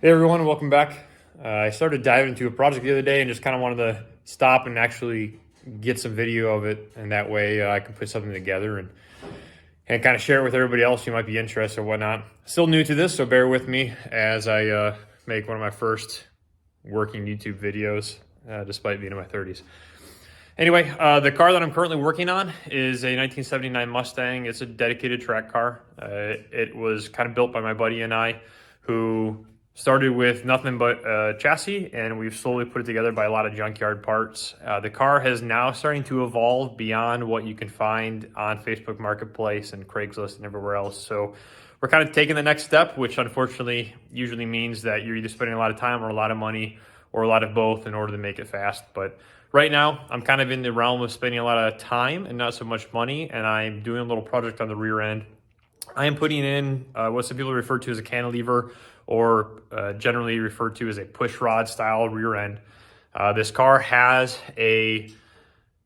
Hey everyone, welcome back. I started diving into a project the other day and just kind of wanted to stop and actually get some video of it, and that way I can put something together and kind of share it with everybody else who might be interested or whatnot. Still new to this, so bear with me as I make one of my first working YouTube videos, despite being in my 30s. Anyway, the car that I'm currently working on is a 1979 Mustang. It's a dedicated track car. It was kind of built by my buddy and I, who started with nothing but a chassis, and we've slowly put it together by a lot of junkyard parts. The car has now starting to evolve beyond what you can find on Facebook Marketplace and Craigslist and everywhere else. So we're kind of taking the next step, which unfortunately usually means that you're either spending a lot of time or a lot of money or a lot of both in order to make it fast. But right now, I'm kind of in the realm of spending a lot of time and not so much money, and I'm doing a little project on the rear end. I am putting in what some people refer to as a cantilever, or generally referred to as a push rod style rear end. This car has a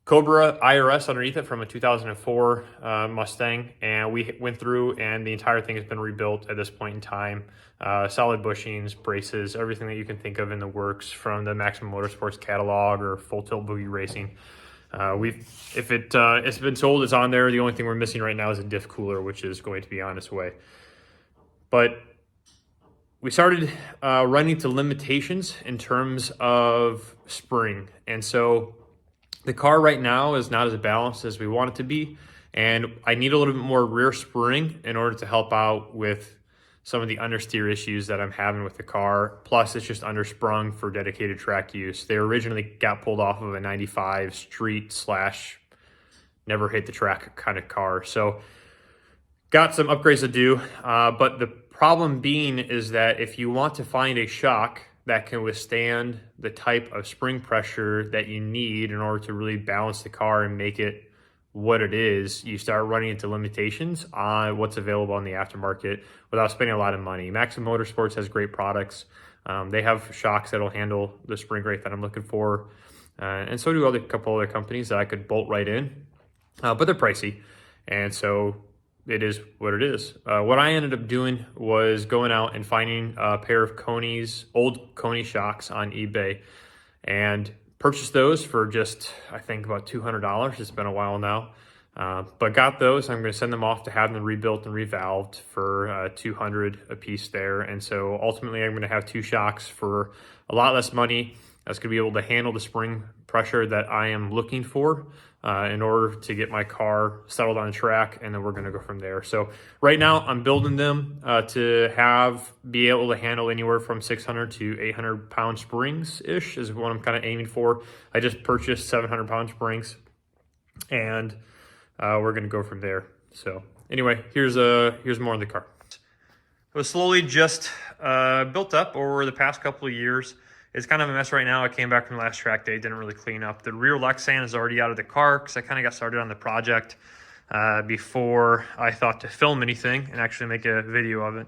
Cobra IRS underneath it from a 2004 Mustang, and we went through and the entire thing has been rebuilt at this point in time. Solid bushings, braces, everything that you can think of in the works from the Maximum Motorsports catalog or Full Tilt Boogie Racing. It's been sold, it's on there. The only thing we're missing right now is a diff cooler, which is going to be on its way. But we started running to limitations in terms of spring. And so the car right now is not as balanced as we want it to be. And I need a little bit more rear spring in order to help out with some of the understeer issues that I'm having with the car. Plus, it's just undersprung for dedicated track use. They originally got pulled off of a 95 street / never hit the track kind of car. So got some upgrades to do, but the problem being is that if you want to find a shock that can withstand the type of spring pressure that you need in order to really balance the car and make it what it is, you start running into limitations on what's available on the aftermarket without spending a lot of money. Maximum Motorsports has great products. They have shocks that'll handle the spring rate that I'm looking for. And so do a couple other companies that I could bolt right in, but they're pricey. And so it is what it is. What I ended up doing was going out and finding a pair of old Coney shocks on eBay, and purchased those for just, I think, about $200. It's been a while now, but got those. I'm going to send them off to have them rebuilt and revalved for $200 a piece there. And so ultimately, I'm going to have two shocks for a lot less money. That's going to be able to handle the spring pressure that I am looking for in order to get my car settled on the track, and then we're going to go from there. So right now I'm building them to be able to handle anywhere from 600 to 800 pound springs ish is what I'm kind of aiming for. I just purchased 700 pound springs, and we're going to go from there. So anyway, here's more of the car. It was slowly just built up over the past couple of years. It's kind of a mess right now. I came back from the last track day, didn't really clean up. The rear Lexan is already out of the car because I kind of got started on the project before I thought to film anything and actually make a video of it.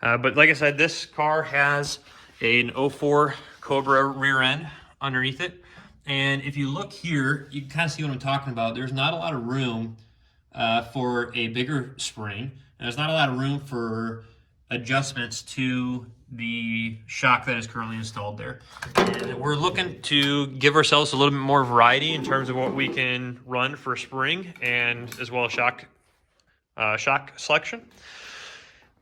But like I said, this car has an 04 Cobra rear end underneath it. And if you look here, you can kind of see what I'm talking about. There's not a lot of room for a bigger spring. And there's not a lot of room for adjustments to the shock that is currently installed there. And we're looking to give ourselves a little bit more variety in terms of what we can run for spring and as well as shock selection.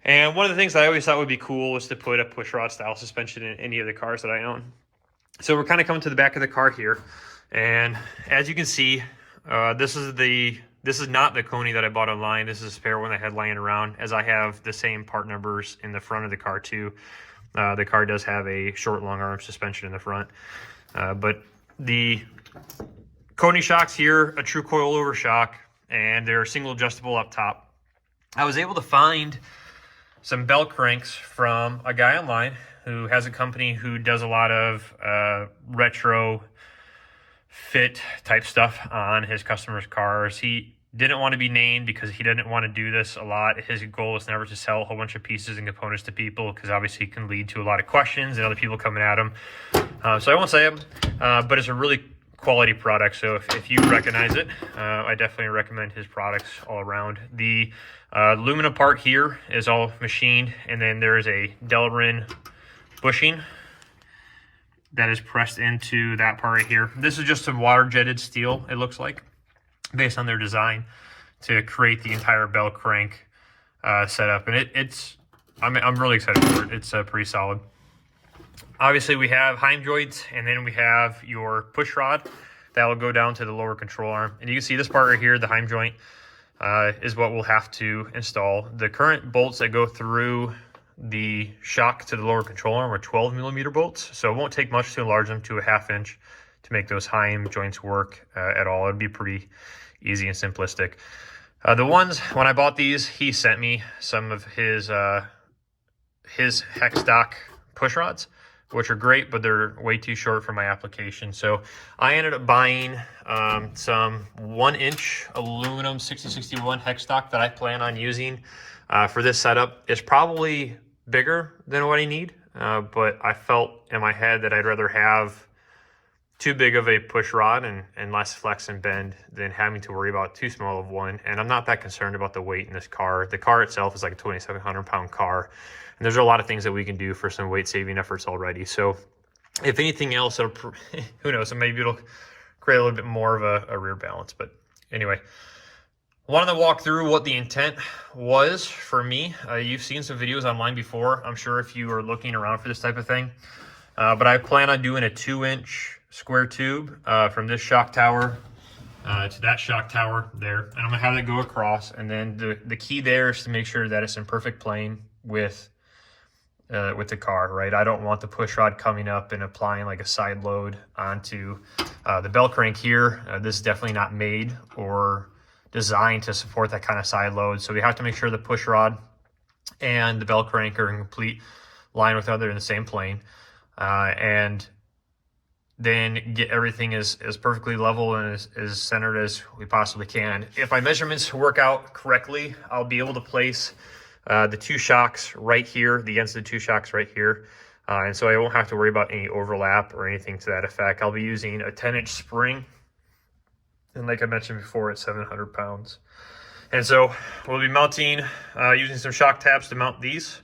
And one of the things that I always thought would be cool was to put a push rod style suspension in any of the cars that I own. So we're kind of coming to the back of the car here, and as you can see, this is not the Coney that I bought online. This is a spare one I had laying around, as I have the same part numbers in the front of the car too. The car does have a short long arm suspension in the front, but the Coney shocks here, a true coilover shock, and they're single adjustable up top. I was able to find some bell cranks from a guy online who has a company who does a lot of retro fit type stuff on his customers' cars. He didn't want to be named because he didn't want to do this a lot. His goal is never to sell a whole bunch of pieces and components to people, because obviously it can lead to a lot of questions and other people coming at him. So I won't say it, but it's a really quality product. So if you recognize it, I definitely recommend his products all around. The aluminum part here is all machined, and then there is a Delrin bushing that is pressed into that part right here. This is just some water jetted steel, it looks like, based on their design to create the entire bell crank setup. And I'm really excited for it. It's pretty solid. Obviously we have heim joints, and then we have your push rod that will go down to the lower control arm. And you can see this part right here, the heim joint, is what we'll have to install. The current bolts that go through the shock to the lower control arm are 12mm bolts, so it won't take much to enlarge them to a 1/2 inch to make those heim joints work at all. It'd be pretty easy and simplistic. The ones, when I bought these, he sent me some of his hex stock push rods, which are great, but they're way too short for my application. So I ended up buying some 1-inch aluminum 6061 hex stock that I plan on using for this setup. It's probably bigger than what I need, but I felt in my head that I'd rather have too big of a push rod and less flex and bend than having to worry about too small of one. And I'm not that concerned about the weight in this car. The car itself is like a 2,700 pound car. And there's a lot of things that we can do for some weight saving efforts already. So if anything else, who knows, maybe it'll create a little bit more of a rear balance. But anyway, I wanted to walk through what the intent was for me. You've seen some videos online before, I'm sure, if you are looking around for this type of thing. But I plan on doing a 2-inch square tube from this shock tower to that shock tower there. And I'm gonna have that go across. And then the key there is to make sure that it's in perfect plane with the car, right? I don't want the push rod coming up and applying like a side load onto the bell crank here. This is definitely not made or designed to support that kind of side load. So we have to make sure the push rod and the bell crank are in complete line with each other in the same plane. And then get everything as perfectly level and as centered as we possibly can. If my measurements work out correctly, I'll be able to place the 2 shocks right here, the ends of the 2 shocks right here. And so I won't have to worry about any overlap or anything to that effect. I'll be using a 10-inch spring. And like I mentioned before, it's 700 pounds. And so we'll be mounting, using some shock tabs to mount these.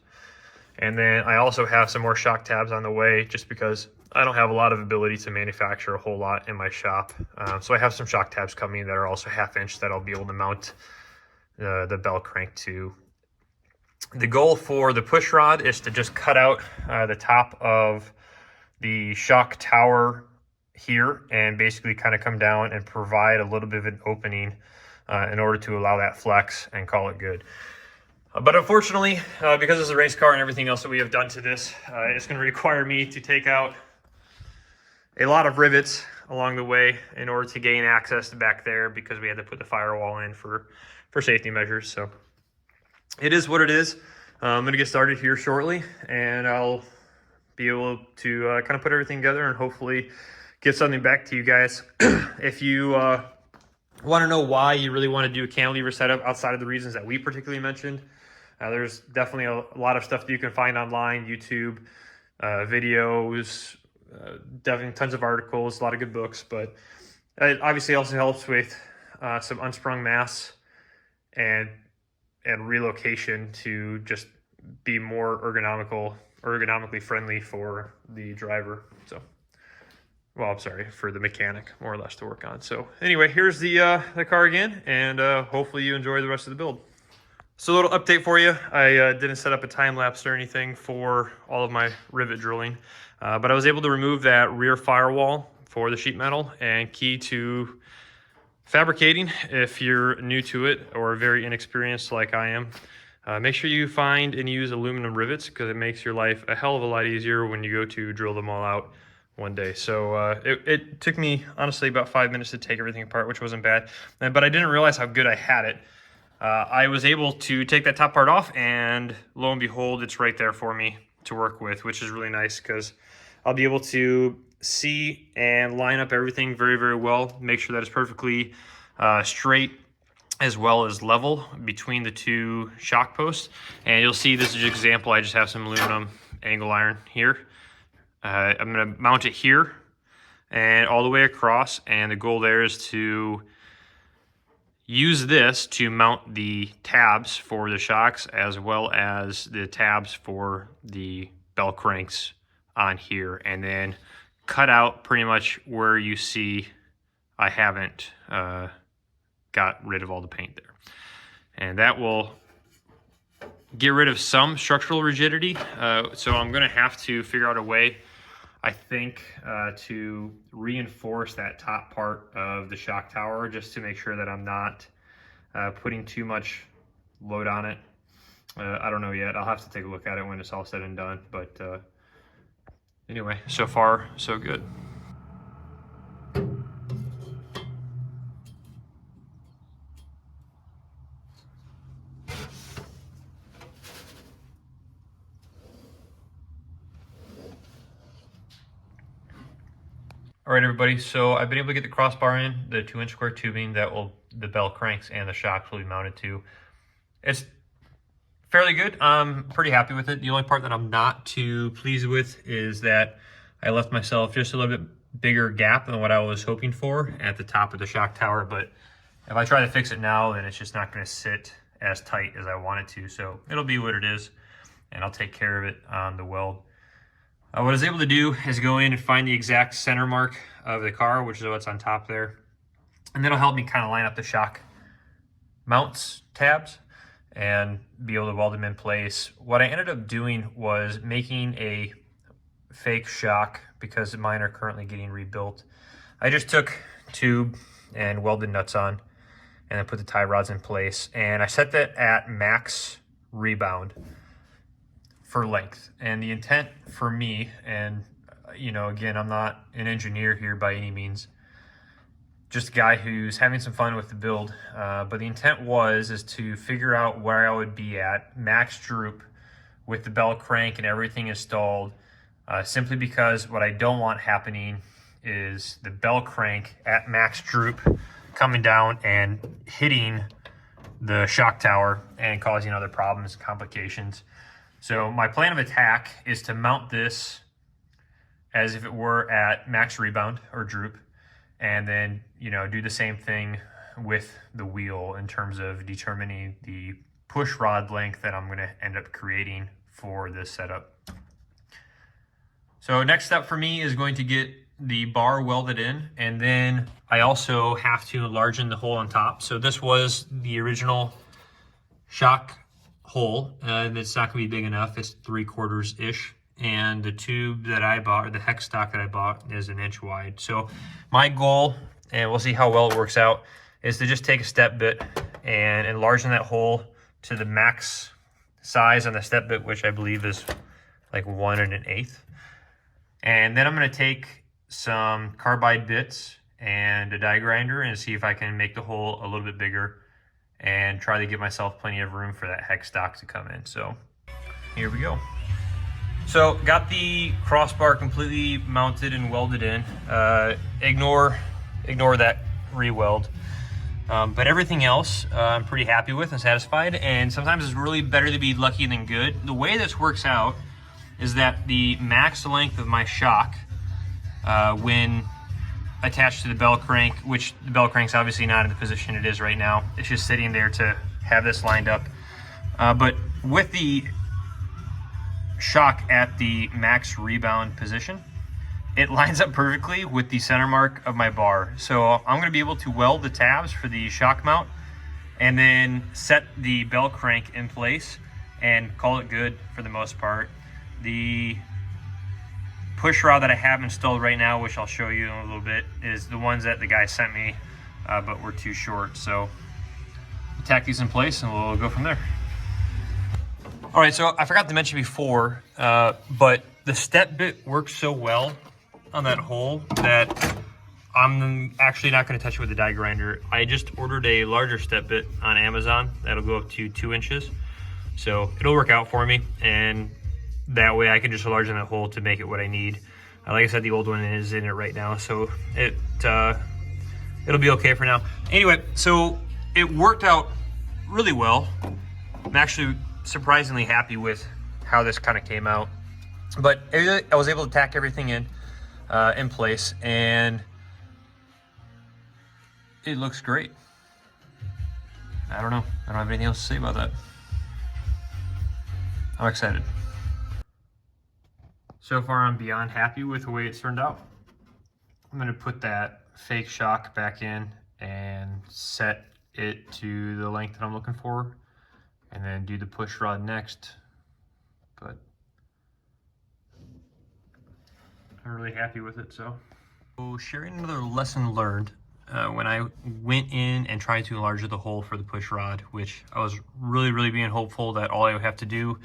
And then I also have some more shock tabs on the way, just because I don't have a lot of ability to manufacture a whole lot in my shop. So I have some shock tabs coming that are also 1/2 inch that I'll be able to mount the bell crank to. The goal for the push rod is to just cut out the top of the shock tower here and basically kind of come down and provide a little bit of an opening in order to allow that flex and call it good. But unfortunately, because it's a race car and everything else that we have done to this, it's going to require me to take out a lot of rivets along the way in order to gain access to back there, because we had to put the firewall in for safety measures. So it is what it is. I'm going to get started here shortly, and I'll be able to kind of put everything together and hopefully get something back to you guys. If you want to know why you really want to do a cantilever setup outside of the reasons that we particularly mentioned, there's definitely a lot of stuff that you can find online, YouTube, videos, definitely tons of articles, a lot of good books. But it obviously also helps with some unsprung mass and relocation to just be more ergonomically friendly for the driver. So, well, I'm sorry, for the mechanic, more or less, to work on. So anyway, here's the car again, and hopefully you enjoy the rest of the build. So a little update for you. I didn't set up a time lapse or anything for all of my rivet drilling, but I was able to remove that rear firewall for the sheet metal. And key to fabricating, if you're new to it or very inexperienced like I am, make sure you find and use aluminum rivets, because it makes your life a hell of a lot easier when you go to drill them all out one day. So it took me honestly about 5 minutes to take everything apart, which wasn't bad, but I didn't realize how good I had it. I was able to take that top part off, and lo and behold, it's right there for me to work with, which is really nice, because I'll be able to see and line up everything very, very well, make sure that it's perfectly straight as well as level between the 2 shock posts. And you'll see this is an example. I just have some aluminum angle iron here. I'm going to mount it here and all the way across, and the goal there is to use this to mount the tabs for the shocks as well as the tabs for the bell cranks on here, and then cut out pretty much where you see I haven't got rid of all the paint there. And that will get rid of some structural rigidity. So I'm gonna have to figure out a way, I think, to reinforce that top part of the shock tower, just to make sure that I'm not putting too much load on it. I don't know yet. I'll have to take a look at it when it's all said and done. But anyway, so far, so good. All right, everybody, so I've been able to get the crossbar in, the 2-inch square tubing that the bell cranks and the shocks will be mounted to. It's fairly good. I'm pretty happy with it. The only part that I'm not too pleased with is that I left myself just a little bit bigger gap than what I was hoping for at the top of the shock tower. But if I try to fix it now, then it's just not going to sit as tight as I want it to. So it'll be what it is, and I'll take care of it on the weld. What I was able to do is go in and find the exact center mark of the car, which is what's on top there. And that'll help me kind of line up the shock mounts tabs and be able to weld them in place. What I ended up doing was making a fake shock because mine are currently getting rebuilt. I just took tube and welded nuts on and then put the tie rods in place. And I set that at max rebound for length. And the intent for me, and you know, again, I'm not an engineer here by any means, just a guy who's having some fun with the build, but the intent is to figure out where I would be at max droop with the bell crank and everything installed, simply because what I don't want happening is the bell crank at max droop coming down and hitting the shock tower and causing other problems and complications. So my plan of attack is to mount this as if it were at max rebound or droop, and then, you know, do the same thing with the wheel in terms of determining the push rod length that I'm going to end up creating for this setup. So next step for me is going to get the bar welded in, and then I also have to enlarge the hole on top. So this was the original shock hole, and it's not going to be big enough. It's 3/4-ish. And the tube that I bought, or the hex stock that I bought, is 1 inch wide. So my goal, and we'll see how well it works out, is to just take a step bit and enlarge that hole to the max size on the step bit, which I believe is like 1 1/8. And then I'm going to take some carbide bits and a die grinder and see if I can make the hole a little bit bigger and try to give myself plenty of room for that hex stock to come in. So here we go. So got the crossbar completely mounted and welded in. Ignore that re-weld. But everything else I'm pretty happy with and satisfied. And sometimes it's really better to be lucky than good. The way this works out is that the max length of my shock, when attached to the bell crank, which the bell crank's obviously not in the position it is right now. It's just sitting there to have this lined up. But with the shock at the max rebound position, it lines up perfectly with the center mark of my bar. So I'm going to be able to weld the tabs for the shock mount and then set the bell crank in place and call it good for the most part. The push rod that I have installed right now, which I'll show you in a little bit, is the ones that the guy sent me, but were too short. So tack these in place and we'll go from there. All right, so I forgot to mention before, but the step bit works so well on that hole that I'm actually not going to touch it with the die grinder. I just ordered a larger step bit on Amazon that'll go up to 2 inches. So it'll work out for me, and that way I can just enlarge that hole to make it what I need. Like I said, the old one is in it right now, so it'll be okay for now. Anyway, so it worked out really well. I'm actually surprisingly happy with how this kind of came out. But I was able to tack everything in place, and it looks great. I don't know. I don't have anything else to say about that. I'm excited. So far, I'm beyond happy with the way it's turned out. I'm going to put that fake shock back in and set it to the length that I'm looking for, and then do the push rod next. But I'm really happy with it. So sharing another lesson learned when I went in and tried to enlarge the hole for the push rod, which I was really being hopeful that all I would have to do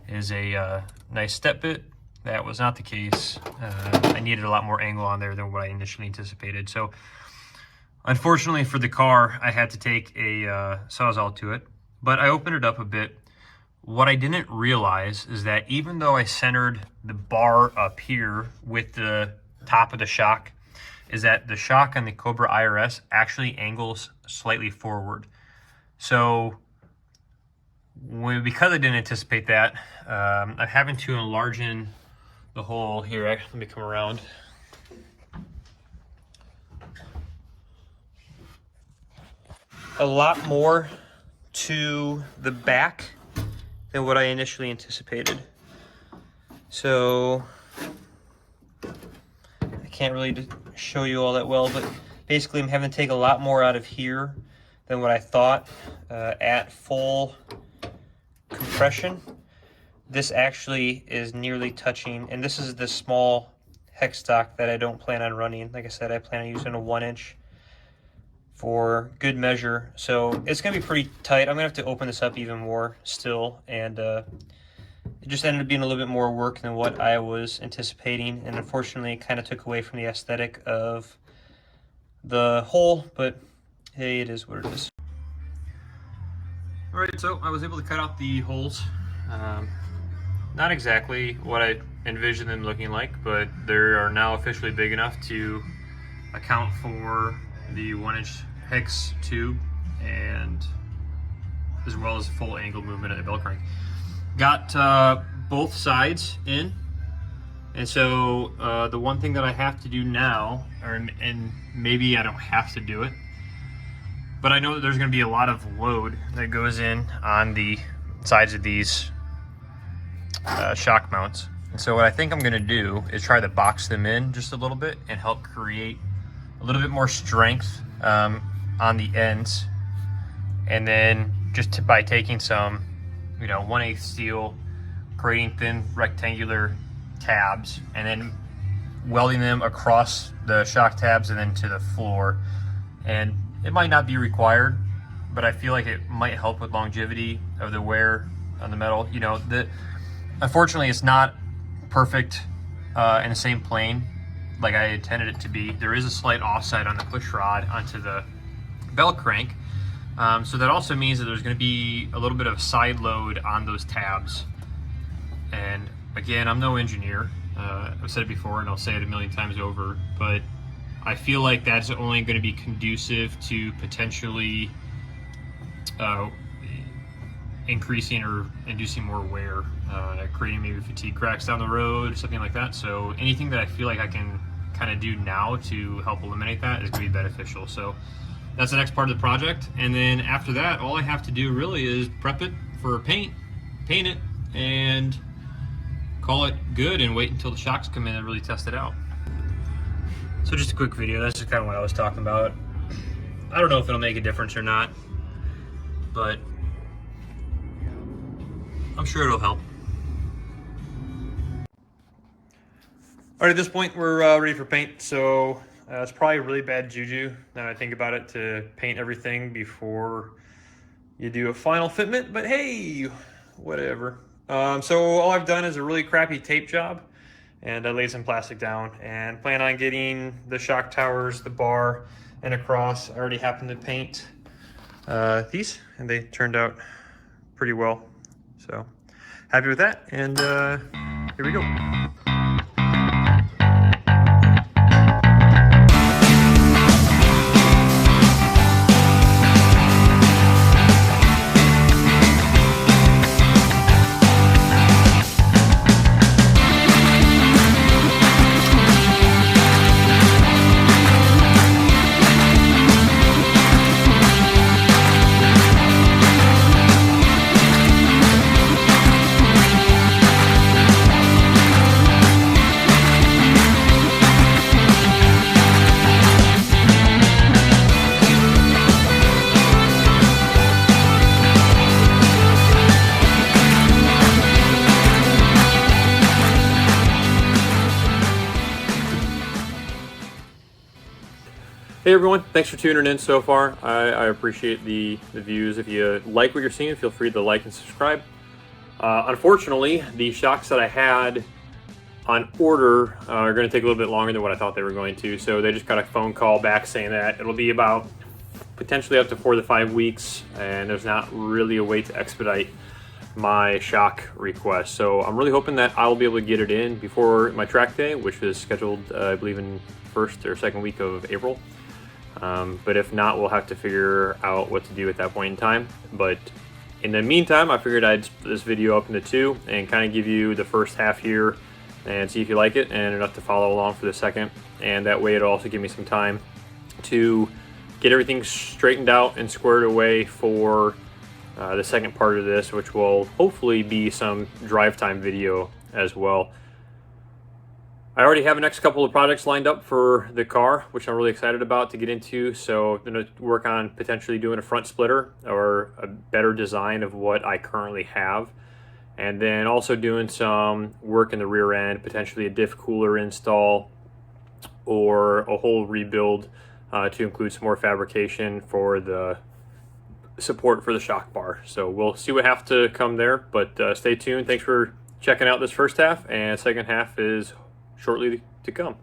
is a nice step bit. That was not the case. I needed a lot more angle on there than what I initially anticipated. So unfortunately for the car, I had to take a Sawzall to it, but I opened it up a bit. What I didn't realize is that even though I centered the bar up here with the top of the shock, is that the shock on the Cobra IRS actually angles slightly forward. So because I didn't anticipate that, I'm having to enlarge in the hole here. Let me come around. A lot more to the back than what I initially anticipated. So I can't really show you all that well, but basically I'm having to take a lot more out of here than what I thought at full compression. This actually is nearly touching, and this is the small hex stock that I don't plan on running. Like I said, I plan on using a 1-inch for good measure. So it's gonna be pretty tight. I'm gonna have to open this up even more still, and it just ended up being a little bit more work than what I was anticipating, and unfortunately it kind of took away from the aesthetic of the hole, but hey, it is what it is. All right, so I was able to cut out the holes. Not exactly what I envisioned them looking like, but they are now officially big enough to account for the 1-inch hex tube, and as well as full angle movement of the bell crank. Got both sides in, and so the one thing that I have to do now, and maybe I don't have to do it, but I know that there's going to be a lot of load that goes in on the sides of these shock mounts. And so what I think I'm going to do is try to box them in just a little bit and help create a little bit more strength on the ends. And then just by taking some, 1/8 steel, creating thin rectangular tabs, and then welding them across the shock tabs and then to the floor. And it might not be required, but I feel like it might help with longevity of the wear on the metal. Unfortunately, it's not perfect in the same plane like I intended it to be. There is a slight offset on the push rod onto the bell crank. So that also means that there's going to be a little bit of side load on those tabs. And again, I'm no engineer. I've said it before and I'll say it a million times over, but I feel like that's only going to be conducive to potentially increasing or inducing more wear, creating maybe fatigue cracks down the road or something like that. So anything that I feel like I can kind of do now to help eliminate that is going to be beneficial. So that's the next part of the project. And then after that, all I have to do really is prep it for paint it, and call it good and wait until the shocks come in and really test it out. So just a quick video. That's just kind of what I was talking about. I don't know if it'll make a difference or not, but I'm sure it'll help. All right, at this point, we're ready for paint. So it's probably really bad juju, now that I think about it, to paint everything before you do a final fitment, but hey, whatever. So all I've done is a really crappy tape job, and I laid some plastic down and plan on getting the shock towers, the bar, and across. I already happened to paint these, and they turned out pretty well. So happy with that, and here we go. Hey everyone, thanks for tuning in so far. I appreciate the views. If you like what you're seeing, feel free to like and subscribe. Unfortunately, the shocks that I had on order are going to take a little bit longer than what I thought they were going to. So they just got a phone call back saying that it'll be about potentially up to 4 to 5 weeks, and there's not really a way to expedite my shock request. So I'm really hoping that I'll be able to get it in before my track day, which is scheduled, I believe, in first or second week of April. But if not, we'll have to figure out what to do at that point in time. But in the meantime, I figured I'd split this video up into two and kind of give you the first half here and see if you like it, and enough to follow along for the second. And that way it'll also give me some time to get everything straightened out and squared away for the second part of this, which will hopefully be some drive time video as well. I already have the next couple of projects lined up for the car, which I'm really excited about to get into. So I'm going to work on potentially doing a front splitter or a better design of what I currently have. And then also doing some work in the rear end, potentially a diff cooler install or a whole rebuild to include some more fabrication for the support for the shock bar. So we'll see what has to come there, but stay tuned. Thanks for checking out this first half, and second half is shortly to come.